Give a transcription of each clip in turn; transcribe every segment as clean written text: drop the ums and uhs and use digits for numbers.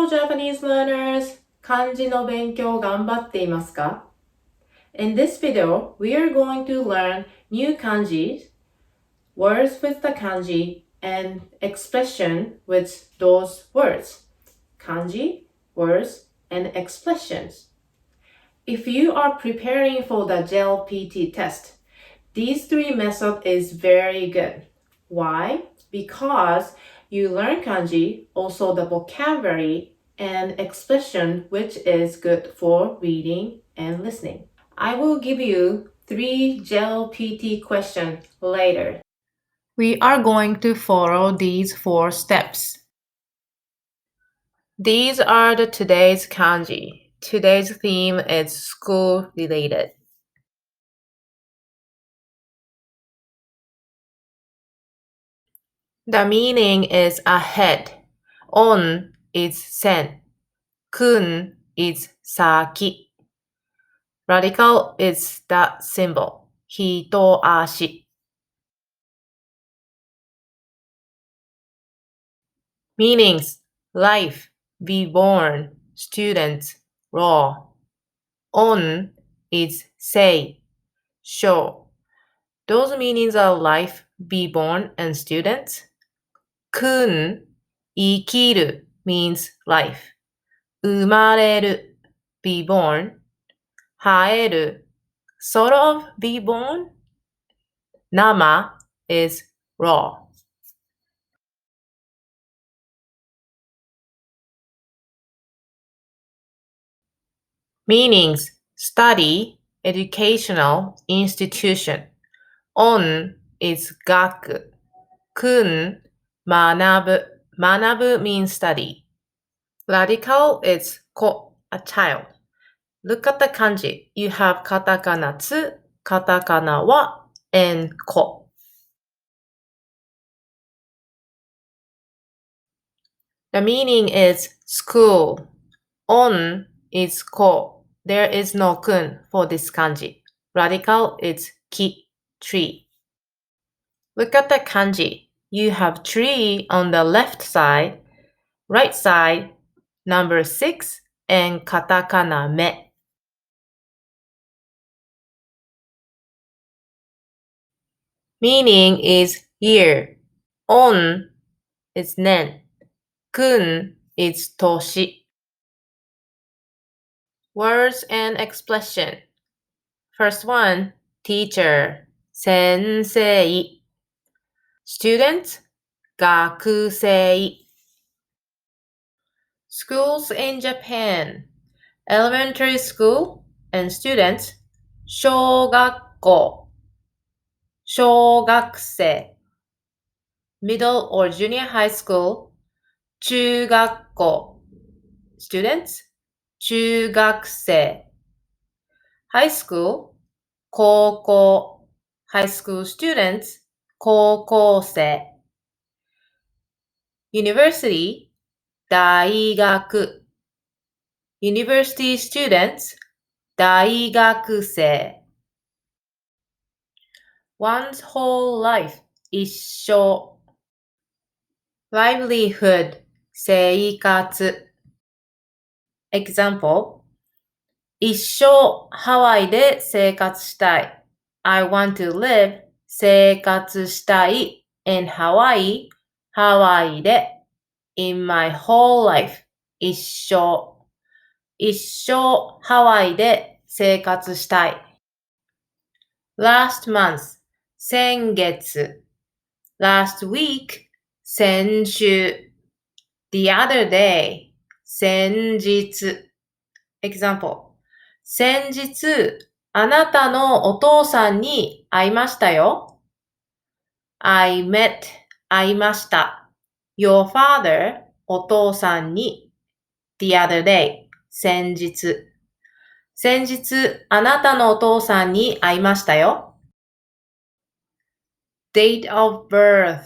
Hello Japanese learners! 漢字の勉強頑張っていますか? In this video, we are going to learn new kanjis, words with the kanji, and expression with those words. Kanji, words, and expressions. If you are preparing for the JLPT test, these three methods is very good. Why? Because you learn kanji, also the vocabulary and expression, which is good for reading and listening. I will give you 3 JLPT questions later. We are going to follow these 4 steps. These are the today's kanji. Today's theme is school related. The meaning is ahead. On is sen. Kun is saki. Radical is the symbol. Hitoashi. Meanings: life, be born, student, law. On is say, show. Those meanings are life, be born, and student. Kun, ikiru means life. Umareru, be born. Haeru, sort of be born. Nama is raw. Meanings: study, educational, institution. On is gaku. Kun, manabu. Manabu means study. Radical is ko, a child. Look at the kanji. You have katakana tsu, katakana wa, and ko. The meaning is school. On is ko. There is no kun for this kanji. Radical is ki, tree. Look at the kanji. You have tree on the left side, right side, number 6, and katakana me. Meaning is year. On is nen. Kun is toshi. Words and expression. First one, teacher, sensei. Student, gakusei. Schools in Japan. Elementary school and students, 小学校, 小学生. Middle or junior high school, 中学校. Students, 中学生. High school, 高校. High school students, 高校生. University, 大学. University students, 大学生. One's whole life, 一生. Livelihood, 生活. Example, 一生ハワイで生活したい. I want to live, 生活したい in Hawaii, ハワイで in my whole life, 一生. 一生ハワイで生活したい. Last month, 先月. Last week, 先週. The other day, 先日. Example, 先日、あなたのお父さんに会いましたよ。I met, 会いました。Your father, お父さんに。The other day, 先日。先日、あなたのお父さんに会いましたよ。Date of birth,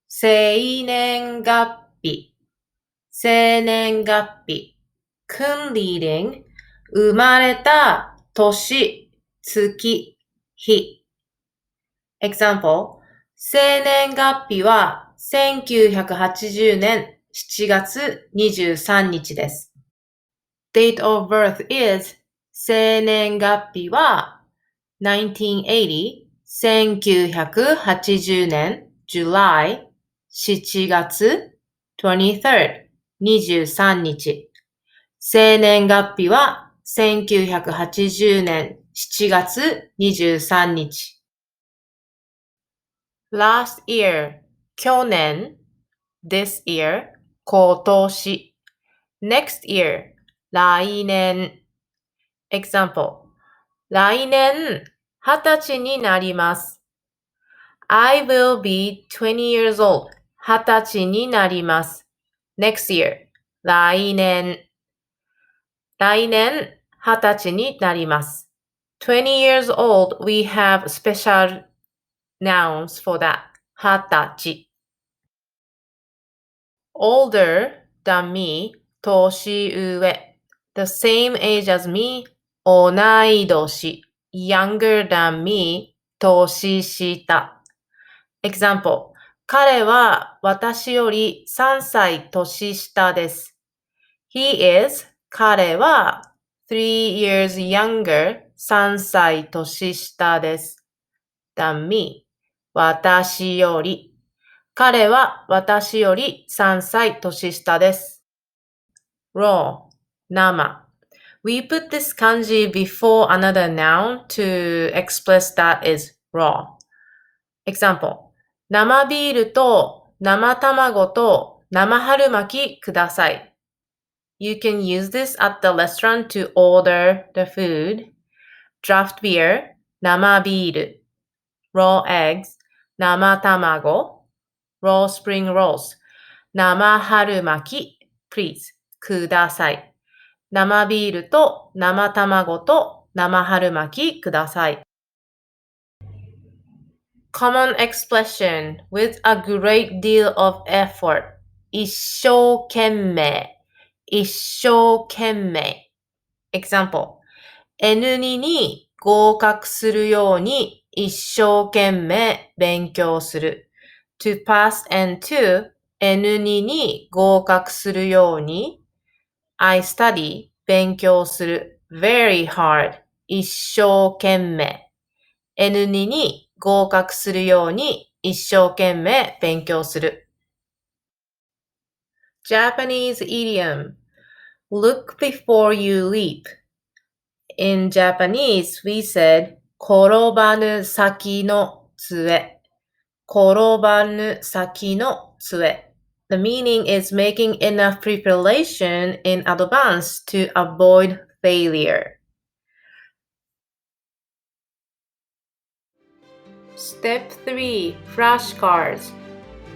生年月日。生年月日。君 reading, 生まれた年、月、日。Example, 生年月日は1980年7月23日です。Date of birth is 生年月日は1980 1980年 July 7月 23rd 23日。生年月日は1980年7月23日。last year 去年 this year 今年 next year 来年 example 来年20歳になります。I will be 20 years old 20歳になります。next year 来年20歳になります。20 years old, we have special nouns for that. 20歳。older than me, 年上。the same age as me, 同い年。younger than me, 年下。example 彼は私より3歳年下です。He is 彼は3 years younger 3歳年下です。than me 私より彼は私より3歳年下です。raw 生 We put this kanji before another noun to express that is raw. Example 生ビールと生卵と生春巻きください。You can use this at the restaurant to order the food. Draft beer, 生ビール raw eggs, 生卵 raw spring rolls, 生春巻き please, ください。生ビールと生卵と生春巻きください。Common expression with a great deal of effort. 一生懸命。一生懸命。Example N2 に合格するように一生懸命勉強する。To pass N2, N2 に合格するように I study 勉強する。very hard 一生懸命。N2 に合格するように一生懸命勉強する。Japanese idiom Look before you leap. In Japanese, we said 転ばぬ先の杖。転ばぬ先の杖。The meaning is making enough preparation in advance to avoid failure. Step 3. Flashcards.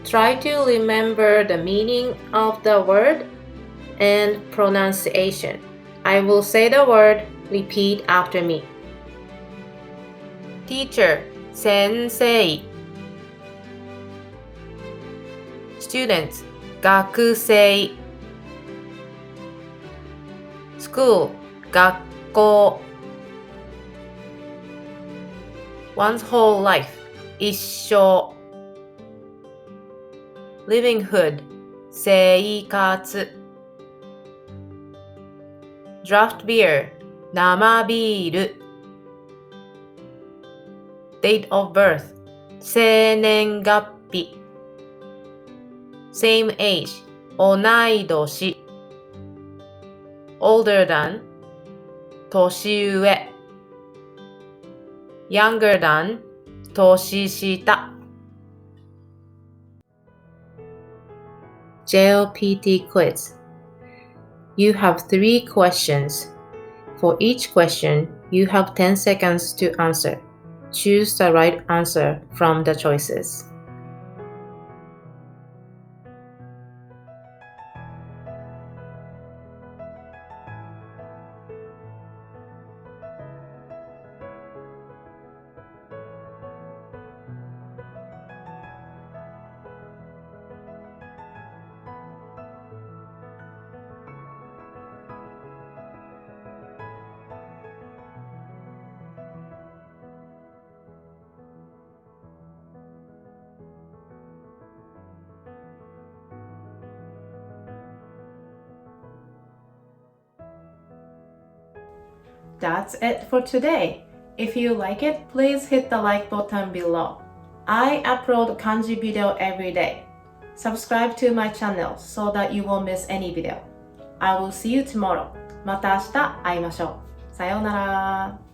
Try to remember the meaning of the word and pronunciation. I will say the word, repeat after me. Teacher, 先生 Students, 学生 School, 学校 One's whole life, 一生 Livinghood, 生活 Draft beer, 生ビール Date of birth, 生年月日 Same age, 同い年 Older than, 年上 Younger than, 年下 JLPT quiz. You have 3 questions. For each question, you have 10 seconds to answer. Choose the right answer from the choices. That's it for today. If you like it, please hit the like button below. I upload kanji video every day. Subscribe to my channel so that you won't miss any video. I will see you tomorrow. また明日会いましょう。さようなら。